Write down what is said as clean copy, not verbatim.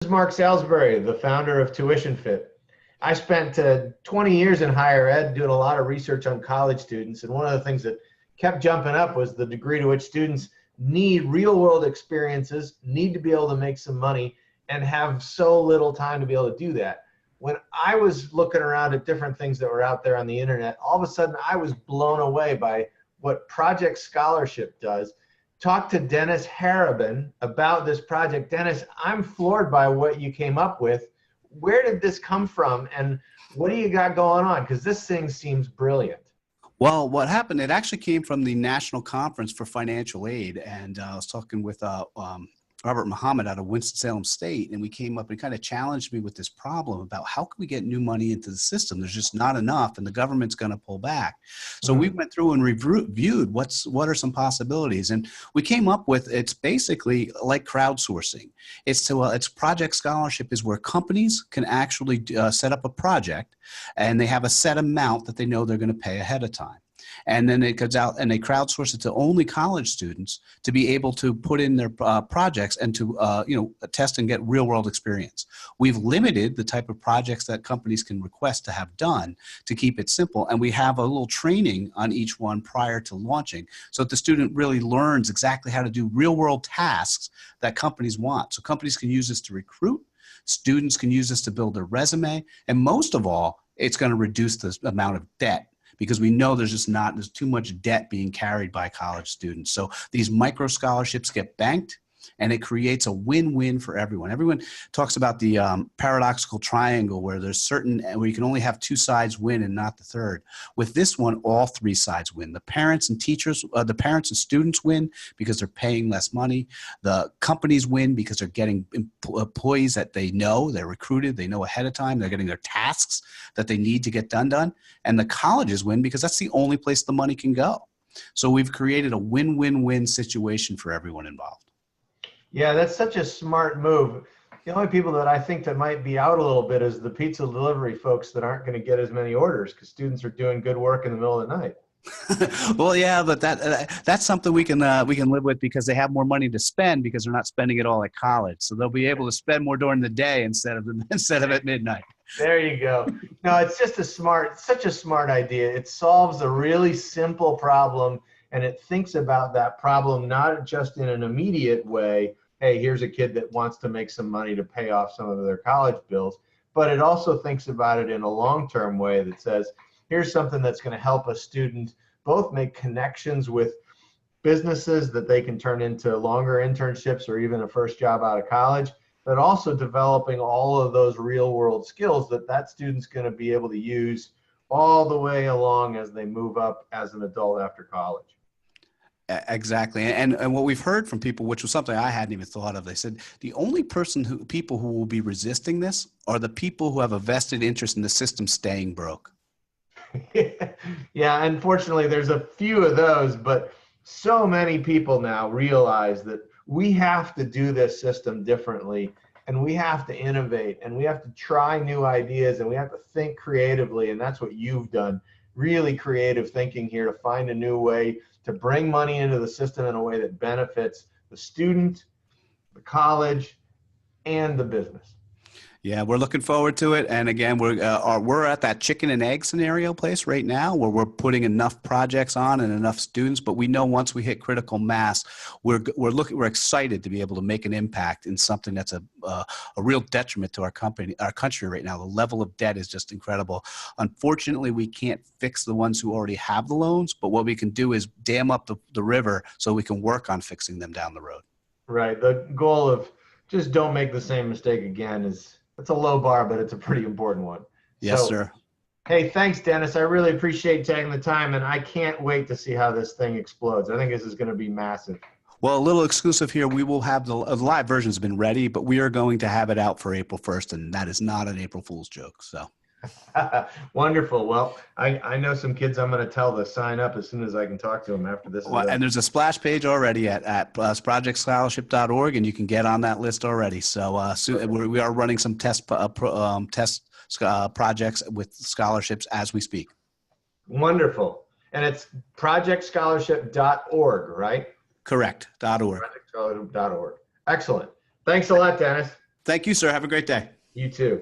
Is Mark Salisbury, the founder of Tuition Fit. I spent 20 years in higher ed doing a lot of research on college students, and one of the things that kept jumping up was the degree to which students need real world experiences, need to be able to make some money, and have so little time to be able to do that. When I was looking around at different things that were out there on the internet, all of a sudden I was blown away by what Project Scholarship does. Talk to Dennis Harabin about this project. Dennis, I'm floored by what you came up with. Where did this come from, and what do you got going on? Because this thing seems brilliant. Well, what happened, it actually came from the National Conference for Financial Aid, and I was talking with Robert Muhammad out of Winston-Salem State, and we came up and kind of challenged me with this problem about how can we get new money into the system? There's just not enough, and the government's going to pull back. So we went through and reviewed what are some possibilities, and we came up with, it's basically like crowdsourcing. It's Project Scholarship is where companies can actually set up a project, and they have a set amount that they know they're going to pay ahead of time. And then it goes out and they crowdsource it to only college students to be able to put in their projects and to test and get real world experience. We've limited the type of projects that companies can request to have done to keep it simple, and we have a little training on each one prior to launching so that the student really learns exactly how to do real world tasks that companies want. So companies can use this to recruit, students can use this to build their resume, and most of all, it's going to reduce the amount of debt, because we know there's too much debt being carried by college students. So these micro scholarships get banked, and it creates a win-win for everyone. Everyone talks about the paradoxical triangle where where you can only have two sides win and not the third. With this one, all three sides win. The parents and teachers, the parents and students win because they're paying less money. The companies win because they're getting employees that they know, they're recruited, they know ahead of time, they're getting their tasks that they need to get done. And the colleges win because that's the only place the money can go. So we've created a win-win-win situation for everyone involved. Yeah, that's such a smart move. The only people that I think that might be out a little bit is the pizza delivery folks that aren't going to get as many orders because students are doing good work in the middle of the night. Well, yeah, but that's something we can live with because they have more money to spend because they're not spending it all at college. So they'll be able to spend more during the day instead of at midnight. There you go. No, it's just such a smart idea. It solves a really simple problem, and it thinks about that problem not just in an immediate way. Hey, here's a kid that wants to make some money to pay off some of their college bills, but it also thinks about it in a long-term way that says, here's something that's going to help a student both make connections with businesses that they can turn into longer internships or even a first job out of college, but also developing all of those real world skills that student's going to be able to use all the way along as they move up as an adult after college. Exactly. And what we've heard from people, which was something I hadn't even thought of, they said the only people who will be resisting this are the people who have a vested interest in the system staying broke. Yeah, unfortunately, there's a few of those, but so many people now realize that we have to do this system differently, and we have to innovate, and we have to try new ideas, and we have to think creatively, and that's what you've done. Really creative thinking here to find a new way to bring money into the system in a way that benefits the student, the college, and the business. Yeah, we're looking forward to it. And again, we're at that chicken and egg scenario place right now where we're putting enough projects on and enough students. But we know once we hit critical mass, we're excited to be able to make an impact in something that's a real detriment to our country right now. The level of debt is just incredible. Unfortunately, we can't fix the ones who already have the loans, but what we can do is dam up the river so we can work on fixing them down the road. Right. The goal of just don't make the same mistake again it's a low bar, but it's a pretty important one. Yes, sir. Hey, thanks, Dennis. I really appreciate taking the time, and I can't wait to see how this thing explodes. I think this is going to be massive. Well, a little exclusive here. We will have the live version has been ready, but we are going to have it out for April 1st, and that is not an April Fool's joke. So. Wonderful. Well, I know some kids I'm going to tell to sign up as soon as I can talk to them after this. And there's a splash page already at projectscholarship.org, and you can get on that list already. So we are running some test projects with scholarships as we speak. Wonderful. And it's projectscholarship.org, right? Correct. .org. Projectscholarship.org. Excellent. Thanks a lot, Dennis. Thank you, sir. Have a great day. You too.